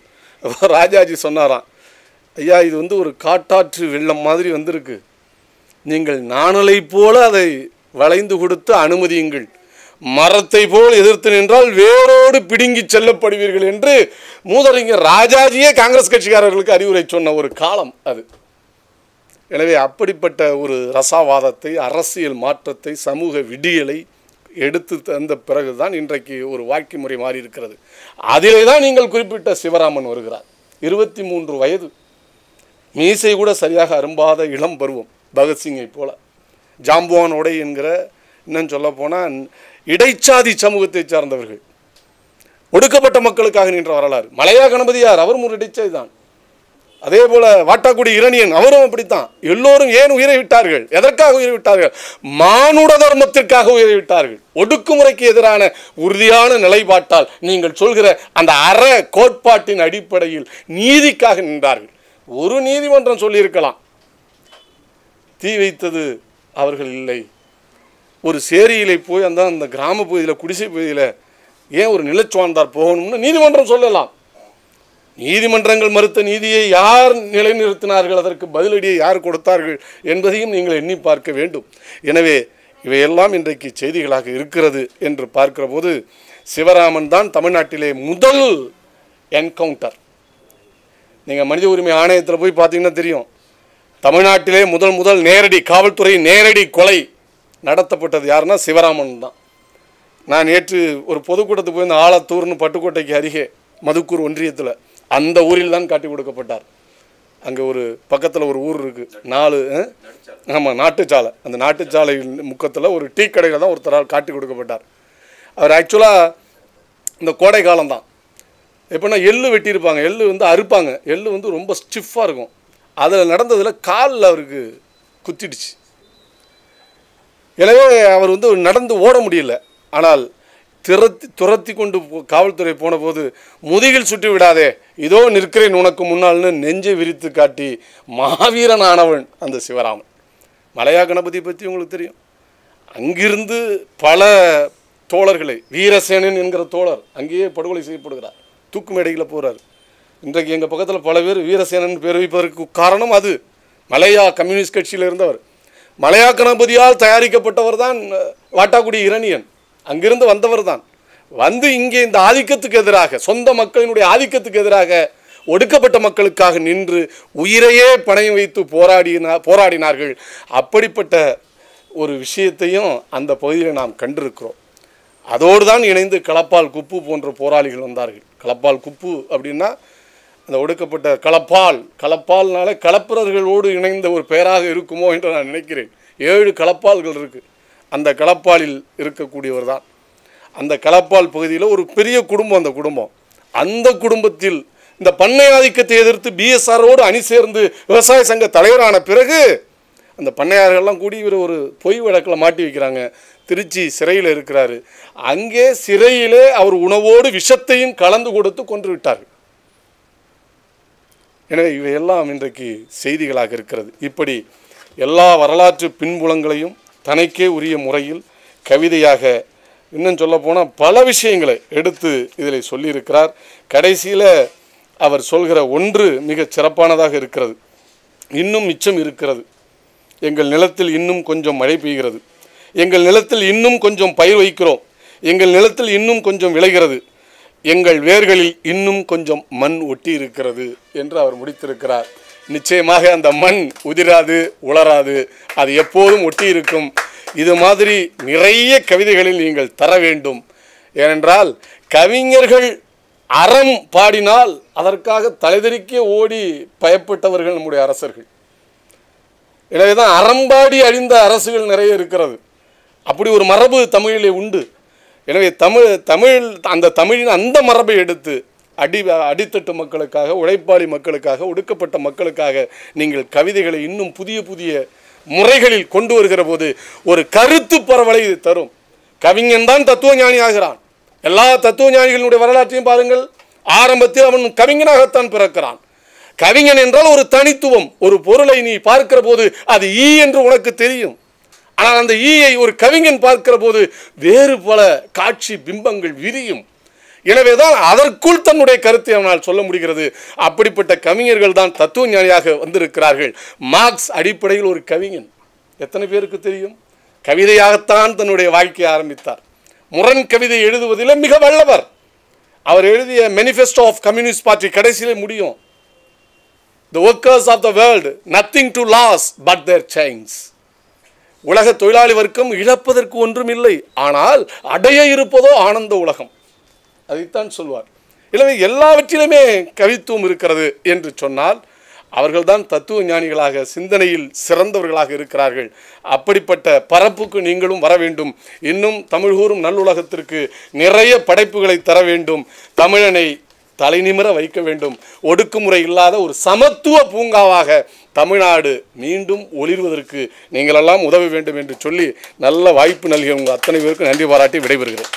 ராஜாஜி சொன்னாராம், ஐயா இது வந்து ஒரு காட்டாற்று வெள்ளம் மாதிரி வந்திருக்கு, நீங்கள் நாணலை போல அதை வளைந்து கொடுத்து அனுமதியுங்கள், மரத்தை போல் எதிர்த்து நின்றால் வேரோடு பிடுங்கி செல்லப்படுவீர்கள் என்று மூதறிஞர் ராஜாஜியே காங்கிரஸ் கட்சிக்காரர்களுக்கு அறிவுரை சொன்ன ஒரு காலம் அது. எனவே அப்படிப்பட்ட ஒரு ரசாவாதத்தை, அரசியல் மாற்றத்தை, சமூக விடியலை எடுத்து தந்த பிறகுதான் இன்றைக்கு ஒரு வாழ்க்கை முறை மாறி இருக்கிறது. அதிலே தான் நீங்கள் குறிப்பிட்ட சிவராமன் வருகிறார். 23 வயது, மீசை கூட சரியாக அரும்பாத இளம் பருவம், பகத்சிங்கை போல. ஜாம்புவான் உடை என்கிற, இன்னும் சொல்ல போனால் இடைச்சாதி சமூகத்தை சார்ந்தவர்கள், ஒடுக்கப்பட்ட மக்களுக்காக நின்ற வரலாறு. மலையா கணபதியார் அவரும் ஒரு இடைச்சாதி தான். அதே போல வாட்டாக்குடி இரணியன் அவரும் அப்படித்தான். எல்லோரும் ஏன் உயிரை விட்டார்கள், எதற்காக உயிரை விட்டார்கள்? மானுட தர்மத்திற்காக உயிரை விட்டார்கள். ஒடுக்குமுறைக்கு எதிரான உறுதியான நிலைப்பாட்டால் நீங்கள் சொல்கிற அந்த அற கோட்பாட்டின் அடிப்படையில் நீதிக்காக நின்றார்கள். ஒரு நீதிமன்றம் சொல்லியிருக்கலாம், தீ வைத்தது அவர்கள் இல்லை. ஒரு சேரியிலே போய் அந்த கிராம பகுதியில், குடிசை பகுதியில் ஏன் ஒரு நிலச்சுவார்ந்தார் போகணும்னு நீதிமன்றம் சொல்லலாம். நீதிமன்றங்கள் மறுத்த நீதியை யார் நிலைநிறுத்தினார்கள், அதற்கு பதிலடியை யார் கொடுத்தார்கள் என்பதையும் நீங்கள் எண்ணி பார்க்க வேண்டும். எனவே இவையெல்லாம் இன்றைக்கு செய்திகளாக இருக்கிறது என்று பார்க்கிற போது சிவராமன் தான் தமிழ்நாட்டிலே முதல் என்கவுண்டர். நீங்கள் மனித உரிமை ஆணையத்தில் போய் பார்த்தீங்கன்னா தெரியும், தமிழ்நாட்டிலே முதல் நேரடி காவல்துறை நேரடி கொலை நடத்தப்பட்டது யாருன்னா சிவராமன் தான். நான் நேற்று ஒரு பொதுக்கூட்டத்துக்கு போய் இந்த ஆலத்தூர்னு பட்டுக்கோட்டைக்கு அருகே மதுக்கூர் ஒன்றியத்தில், அந்த ஊரில் தான் காட்டி கொடுக்கப்பட்டார். அங்கே ஒரு பக்கத்தில் ஒரு ஊர் இருக்குது, 4 ஆமாம் நாட்டுச்சாலை, அந்த நாட்டுச்சாலை முக்கத்தில் ஒரு டீ கடையில் தான் ஒருத்தரால் காட்டி கொடுக்கப்பட்டார். அவர் ஆக்சுவலாக இந்த கோடை காலம்தான், எப்படின்னா எள்ளு வெட்டியிருப்பாங்க, எள்ளு வந்து அறுப்பாங்க, எள்ளு வந்து ரொம்ப ஸ்டிஃபாக இருக்கும். அதில் நடந்ததில் காலில் அவருக்கு குத்திடுச்சு. எனவே அவர் வந்து நடந்து ஓட முடியல. ஆனால் துரத்தி கொண்டு காவல்துறை போன போது, முதுகில் சுற்றி விடாதே, இதோ நிற்கிறேன் உனக்கு முன்னால்னு நெஞ்சை விரித்து காட்டி மாவீரனானவன் அந்த சிவராமன். மலையா கணபதி பற்றி உங்களுக்கு தெரியும். அங்கிருந்து பல தோழர்களை, வீரசேனன் என்கிற தோழர் அங்கேயே படுகொலை செய்யப்படுகிறார், தூக்கு மேடையில் போகிறார். இன்றைக்கு எங்கள் பக்கத்தில் பல பேர் வீரசேனன் பேர் வைப்பதற்கு காரணம் அது. மலையா கம்யூனிஸ்ட் கட்சியில் இருந்தவர், மலையா கணபதியால் தயாரிக்கப்பட்டவர் தான் வாட்டாக்குடி இரணியன், அங்கிருந்து வந்தவர் தான். வந்து இங்கே இந்த ஆதிக்கத்துக்கு எதிராக, சொந்த மக்களினுடைய ஆதிக்கத்துக்கு எதிராக ஒடுக்கப்பட்ட மக்களுக்காக நின்று உயிரையே பணயம் வைத்து போராடினார்கள். அப்படிப்பட்ட ஒரு விஷயத்தையும் அந்த பகுதியில் நாம் கண்டிருக்கிறோம். அதோடு தான் இணைந்து களப்பால் குப்பு போன்ற போராளிகள் வந்தார்கள். களப்பால் குப்பு அப்படின்னா அந்த ஒடுக்கப்பட்ட களப்பால்னால களப்பிரர்களோடு இணைந்த ஒரு பெயராக இருக்குமோ என்று நான் நினைக்கிறேன். 7 களப்பால்கள் இருக்குது. அந்த களப்பாலில் இருக்கக்கூடியவர் தான். அந்த களப்பால் பகுதியில் ஒரு பெரிய குடும்பம். அந்த குடும்பத்தில் இந்த பண்ணை ஆதிக்கத்தை எதிர்த்து பிஎஸ்ஆரோடு அணி சேர்ந்து விவசாய சங்க தலைவரான பிறகு அந்த பண்ணையார்கள்லாம் கூடி இவர் ஒரு பொய் வழக்கில் மாட்டி வைக்கிறாங்க. திருச்சி சிறையில் இருக்கிறாரு. அங்கே சிறையிலே அவர் உணவோடு விஷத்தையும் கலந்து கொடுத்து கொன்று விட்டார்கள். எனவே இவையெல்லாம் இன்றைக்கு செய்திகளாக இருக்கிறது. இப்படி எல்லா வரலாற்று பின்புலங்களையும் தனக்கே உரிய முறையில் கவிதையாக, இன்னும் சொல்லப்போனால் பல விஷயங்களை எடுத்து இதில் சொல்லியிருக்கிறார். கடைசியில் அவர் சொல்கிற ஒன்று மிகச் சிறப்பானதாக இருக்கிறது. இன்னும் மிச்சம் இருக்கிறது. எங்கள் நிலத்தில் இன்னும் கொஞ்சம் மழை பெய்கிறது. எங்கள் நிலத்தில் இன்னும் கொஞ்சம் பயிர் வைக்கிறோம். எங்கள் நிலத்தில் இன்னும் கொஞ்சம் விளைகிறது. எங்கள் வேர்களில் இன்னும் கொஞ்சம் மண் ஒட்டி இருக்கிறது என்று அவர் முடித்திருக்கிறார். நிச்சயமாக அந்த மண் உதிராது, உலராது, அது எப்போதும் ஒட்டி இருக்கும். இது மாதிரி நிறைய கவிதைகளில் நீங்கள் தர வேண்டும். ஏனென்றால் கவிஞர்கள் அறம் பாடினால் அதற்காக தலைதெறிக்க ஓடி பயப்பட்டவர்கள் நம்முடைய அரசர்கள். எனவே தான் அறம்பாடி அழிந்த அரசுகள் நிறைய இருக்கிறது. அப்படி ஒரு மரபு தமிழிலே உண்டு. எனவே அந்த தமிழின் அந்த மரபை எடுத்து அடித்தட்டு மக்களுக்காக, உழைப்பாளி மக்களுக்காக, ஒடுக்கப்பட்ட மக்களுக்காக நீங்கள் கவிதைகளை இன்னும் புதிய புதிய முறைகளில் கொண்டு வருகிற போது ஒரு கருத்து பரவலை இது தரும். கவிஞன் தான் தத்துவ ஞானி ஆகிறான். எல்லா தத்துவ ஞானிகளுடைய வரலாற்றையும் பாருங்கள். ஆரம்பத்தில் அவன் கவிஞனாகத்தான் பிறக்கிறான். கவிஞன் என்றால் ஒரு தனித்துவம். ஒரு பொருளை நீ பார்க்கிற போது அது ஈ என்று உனக்கு தெரியும். ஆனால் அந்த ஈயை ஒரு கவிஞன் பார்க்கிற போது வேறு பல காட்சி பிம்பங்கள் விரியும். எனவேதான் அதற்குள் தன்னுடைய கருத்தை அவனால் சொல்ல முடிகிறது. அப்படிப்பட்ட கவிஞர்கள் தான் தத்துவ ஞானியாக வந்திருக்கிறார்கள். மார்க்ஸ் அடிப்படையில் ஒரு கவிஞன். எத்தனை பேருக்கு தெரியும்? கவிதையாகத்தான் தன்னுடைய வாழ்க்கையை ஆரம்பித்தார். முரண் கவிதை எழுதுவதில் மிக வல்லவர். அவர் எழுதிய மேனிஃபெஸ்டோ ஆஃப் கம்யூனிஸ்ட் பார்ட்டி கடைசியிலே முடியும். The workers of the world, nothing to lose but their chains. உலக தொழிலாளி வர்க்கம் இழப்பதற்கு ஒன்றும் இல்லை, ஆனால் அடைய இருப்பதோ ஆனந்த உலகம். அதைத்தான் சொல்வார். எனவே எல்லாவற்றிலுமே கவித்துவம் இருக்கிறது என்று சொன்னால் அவர்கள்தான் தத்துவ ஞானிகளாக, சிந்தனையில் சிறந்தவர்களாக இருக்கிறார்கள். அப்படிப்பட்ட பரப்புக்கு நீங்களும் வர வேண்டும். இன்னும் தமிழ்கூறும் நல்லுலகத்திற்கு நிறைய படைப்புகளை தர வேண்டும். தமிழனை தலைநிமிர வைக்க வேண்டும். ஒடுக்குமுறை இல்லாத ஒரு சமத்துவ பூங்காவாக தமிழ்நாடு மீண்டும் ஒளிர்வதற்கு நீங்களெல்லாம் உதவ வேண்டும் என்று சொல்லி நல்ல வாய்ப்பு நல்கிய உங்கள் அத்தனை பேருக்கு நன்றி பாராட்டி விடைபெறுகிறேன்.